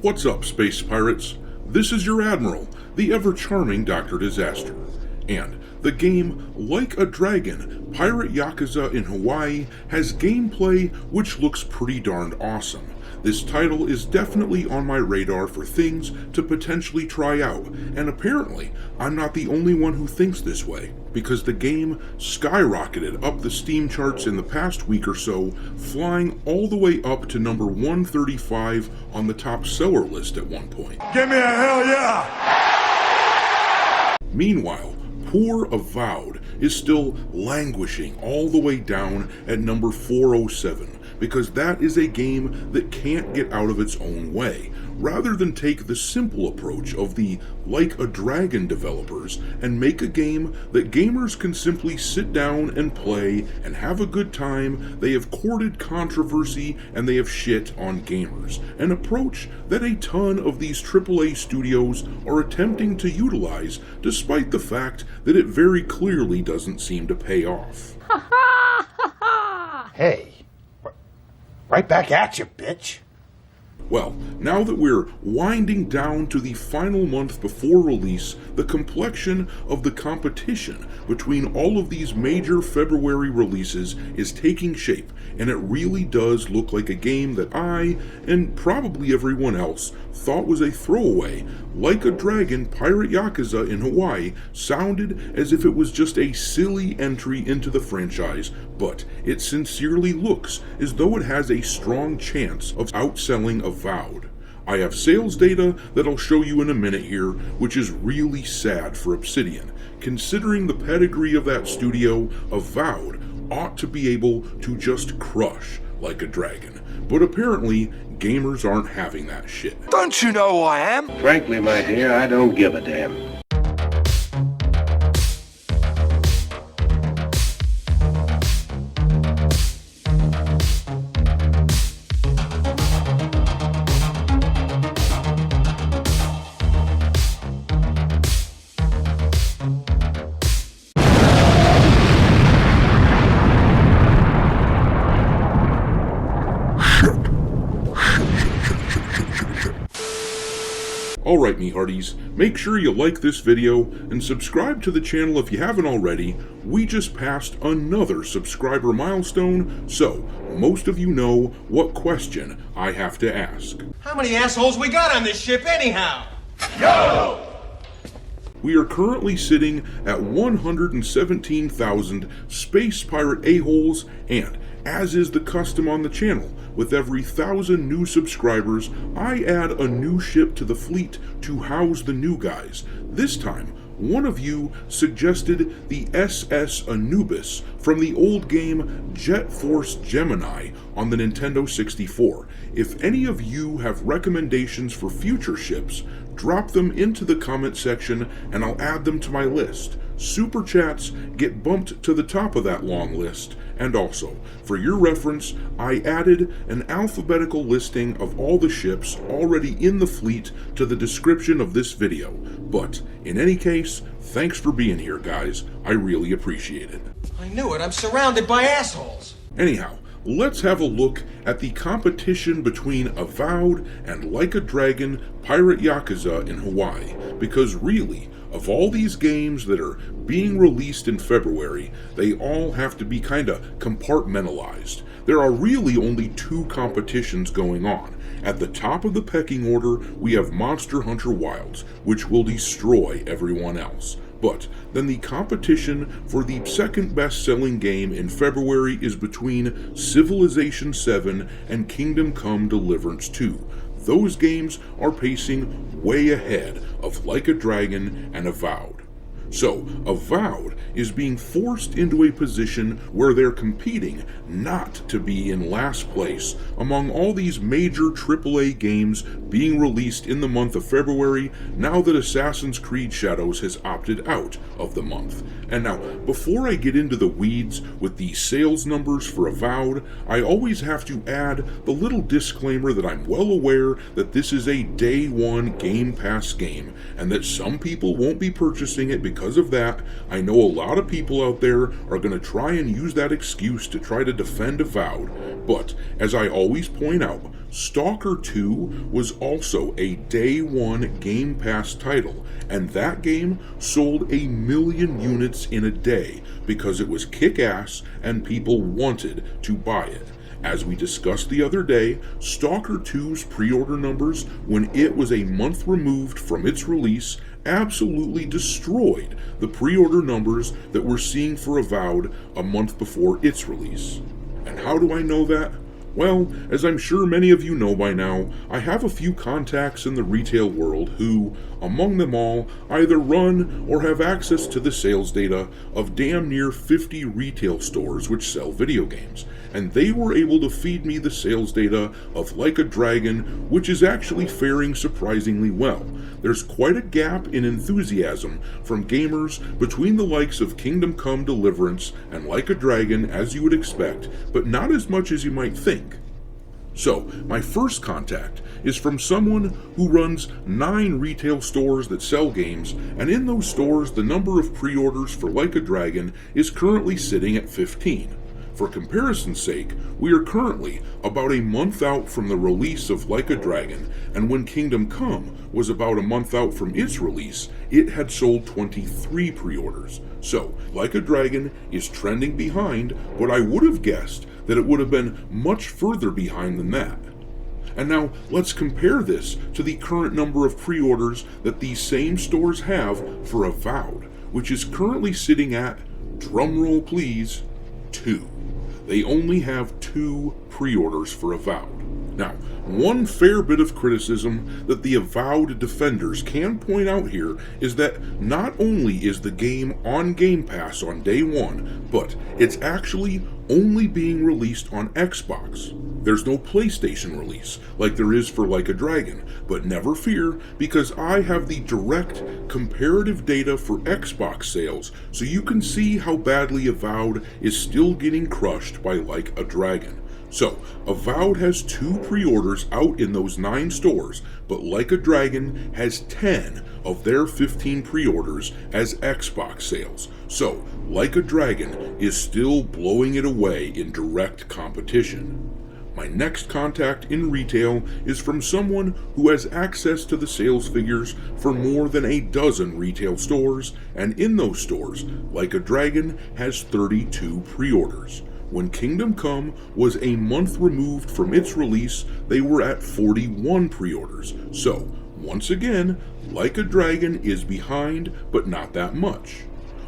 What's up, Space Pirates? This is your Admiral, the ever-charming Dr. Disaster. And the game Like a Dragon Pirate Yakuza in Hawaii has gameplay which looks pretty darned awesome. This title is definitely on my radar for things to potentially try out, and apparently I'm not the only one who thinks this way, because the game skyrocketed up the Steam charts in the past week or so, flying all the way up to number 135 on the top seller list at one point. Give me a hell yeah! Meanwhile, poor Avowed is still languishing all the way down at number 407, because that is a game that can't get out of its own way, rather than take the simple approach of the Like a Dragon developers and make a game that gamers can simply sit down and play and have a good time. They have courted controversy and they have shit on gamers, an approach that a ton of these AAA studios are attempting to utilize, despite the fact that it very clearly doesn't seem to pay off. Hey, right back at you, bitch. Well, now that we're winding down to the final month before release, the complexion of the competition between all of these major February releases is taking shape, and it really does look like a game that I, and probably everyone else, thought was a throwaway. Like a Dragon Pirate Yakuza in Hawaii sounded as if it was just a silly entry into the franchise, but it sincerely looks as though it has a strong chance of outselling Avowed. I have sales data that I'll show you in a minute here, which is really sad for Obsidian. Considering the pedigree of that studio, Avowed ought to be able to just crush Like a Dragon. But apparently, gamers aren't having that shit. Don't you know who I am? Frankly, my dear, I don't give a damn. Alright, me hearties, make sure you like this video and subscribe to the channel if you haven't already. We just passed another subscriber milestone, so most of you know what question I have to ask. How many assholes we got on this ship anyhow? Yo! We are currently sitting at 117,000 Space Pirate a-holes, and as is the custom on the channel, with every 1,000 new subscribers, I add a new ship to the fleet to house the new guys. This time, one of you suggested the SS Anubis from the old game Jet Force Gemini on the Nintendo 64. If any of you have recommendations for future ships, drop them into the comment section and I'll add them to my list. Super chats get bumped to the top of that long list, and also, for your reference, I added an alphabetical listing of all the ships already in the fleet to the description of this video. But, in any case, thanks for being here, guys. I really appreciate it. I knew it. I'm surrounded by assholes. Anyhow, let's have a look at the competition between Avowed and Like a Dragon Pirate Yakuza in Hawaii, because really, of all these games that are being released in February, they all have to be kinda compartmentalized. There are really only two competitions going on. At the top of the pecking order, we have Monster Hunter Wilds, which will destroy everyone else. But then the competition for the second best-selling game in February is between Civilization 7 and Kingdom Come Deliverance 2. Those games are pacing way ahead of Like a Dragon and Avowed. So, Avowed is being forced into a position where they're competing not to be in last place among all these major AAA games being released in the month of February, now that Assassin's Creed Shadows has opted out of the month. And now, before I get into the weeds with the sales numbers for Avowed, I always have to add the little disclaimer that I'm well aware that this is a day one Game Pass game, and that some people won't be purchasing it because of that. I know a lot of people out there are going to try and use that excuse to try to defend Avowed, but as I always point out, Stalker 2 was also a Day 1 Game Pass title, and that game sold 1 million units in a day because it was kick-ass and people wanted to buy it. As we discussed the other day, Stalker 2's pre-order numbers, when it was a month removed from its release, absolutely destroyed the pre-order numbers that we're seeing for Avowed a month before its release. And how do I know that? Well, as I'm sure many of you know by now, I have a few contacts in the retail world who, among them all, either run or have access to the sales data of damn near 50 retail stores which sell video games, and they were able to feed me the sales data of Like a Dragon, which is actually faring surprisingly well. There's quite a gap in enthusiasm from gamers between the likes of Kingdom Come Deliverance and Like a Dragon, as you would expect, but not as much as you might think. So, my first contact is from someone who runs 9 retail stores that sell games, and in those stores the number of pre-orders for Like a Dragon is currently sitting at 15. For comparison's sake, we are currently about a month out from the release of Like a Dragon, and when Kingdom Come was about a month out from its release, it had sold 23 pre-orders. So, Like a Dragon is trending behind, but I would have guessed that it would have been much further behind than that. And now, let's compare this to the current number of pre-orders that these same stores have for Avowed, which is currently sitting at, drumroll please, 2. They only have 2 pre-orders for Avowed. Now, one fair bit of criticism that the Avowed defenders can point out here is that not only is the game on Game Pass on day 1, but it's actually only being released on Xbox. There's no PlayStation release like there is for Like a Dragon, but never fear, because I have the direct comparative data for Xbox sales, so you can see how badly Avowed is still getting crushed by Like a Dragon. So, Avowed has 2 pre-orders out in those 9 stores, but Like a Dragon has 10 of their 15 pre-orders as Xbox sales. So, Like a Dragon is still blowing it away in direct competition. My next contact in retail is from someone who has access to the sales figures for more than a dozen retail stores, and in those stores, Like a Dragon has 32 pre-orders. When Kingdom Come was a month removed from its release, they were at 41 pre-orders. So, once again, Like a Dragon is behind, but not that much.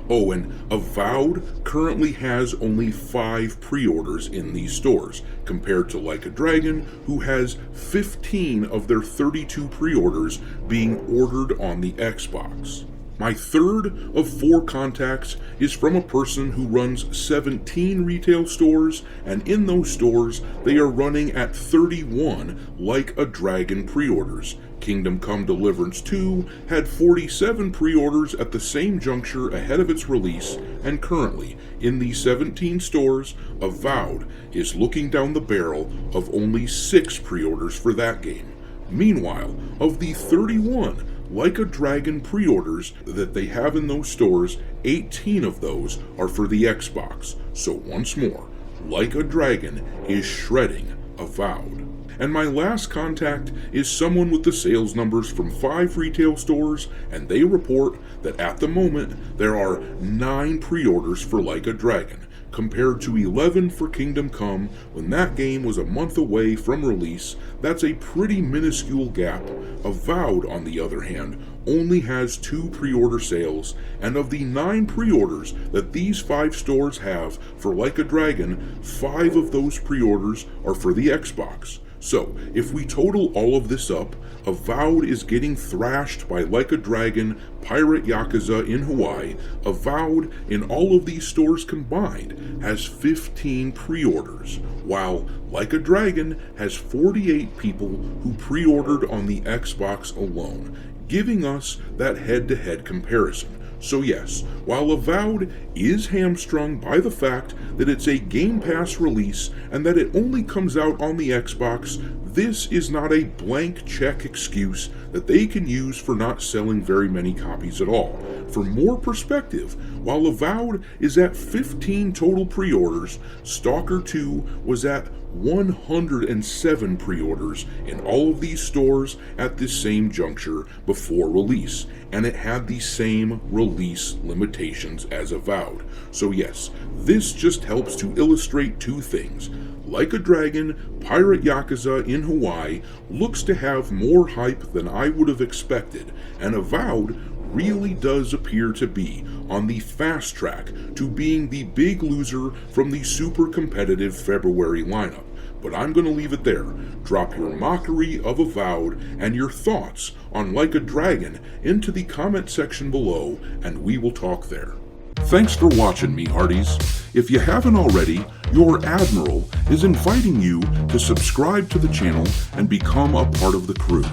Oh, and Avowed currently has only 5 pre-orders in these stores, compared to Like a Dragon, who has 15 of their 32 pre-orders being ordered on the Xbox. My third of 4 contacts is from a person who runs 17 retail stores, and in those stores, they are running at 31 Like a Dragon pre-orders. Kingdom Come Deliverance 2 had 47 pre-orders at the same juncture ahead of its release, and currently, in these 17 stores, Avowed is looking down the barrel of only 6 pre-orders for that game. Meanwhile, of the 31 Like a Dragon pre-orders that they have in those stores, 18 of those are for the Xbox. So once more, Like a Dragon is shredding Avowed. And my last contact is someone with the sales numbers from 5 retail stores, and they report that at the moment there are 9 pre-orders for Like a Dragon, compared to 11 for Kingdom Come when that game was a month away from release. That's a pretty minuscule gap. Avowed, on the other hand, only has 2 pre-order sales, and of the 9 pre-orders that these 5 stores have for Like a Dragon, 5 of those pre-orders are for the Xbox. So, if we total all of this up, Avowed is getting thrashed by Like a Dragon, Pirate Yakuza in Hawaii. Avowed, in all of these stores combined, has 15 pre-orders, while Like a Dragon has 48 people who pre-ordered on the Xbox alone, giving us that head-to-head comparison. So yes, while Avowed is hamstrung by the fact that it's a Game Pass release and that it only comes out on the Xbox, this is not a blank check excuse that they can use for not selling very many copies at all. For more perspective, while Avowed is at 15 total pre-orders, Stalker 2 was at 107 pre-orders in all of these stores at this same juncture before release, and it had the same release limitations as Avowed. So yes, this just helps to illustrate two things. Like a Dragon, Pirate Yakuza in Hawaii looks to have more hype than I would have expected, and Avowed really does appear to be on the fast track to being the big loser from the super competitive February lineup. But I'm going to leave it there. Drop your mockery of Avowed and your thoughts on Like a Dragon into the comment section below, and we will talk there. Thanks for watching, me hearties. If you haven't already, your Admiral is inviting you to subscribe to the channel and become a part of the crew.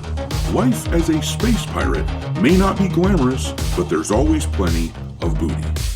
Life as a space pirate may not be glamorous, but there's always plenty of booty.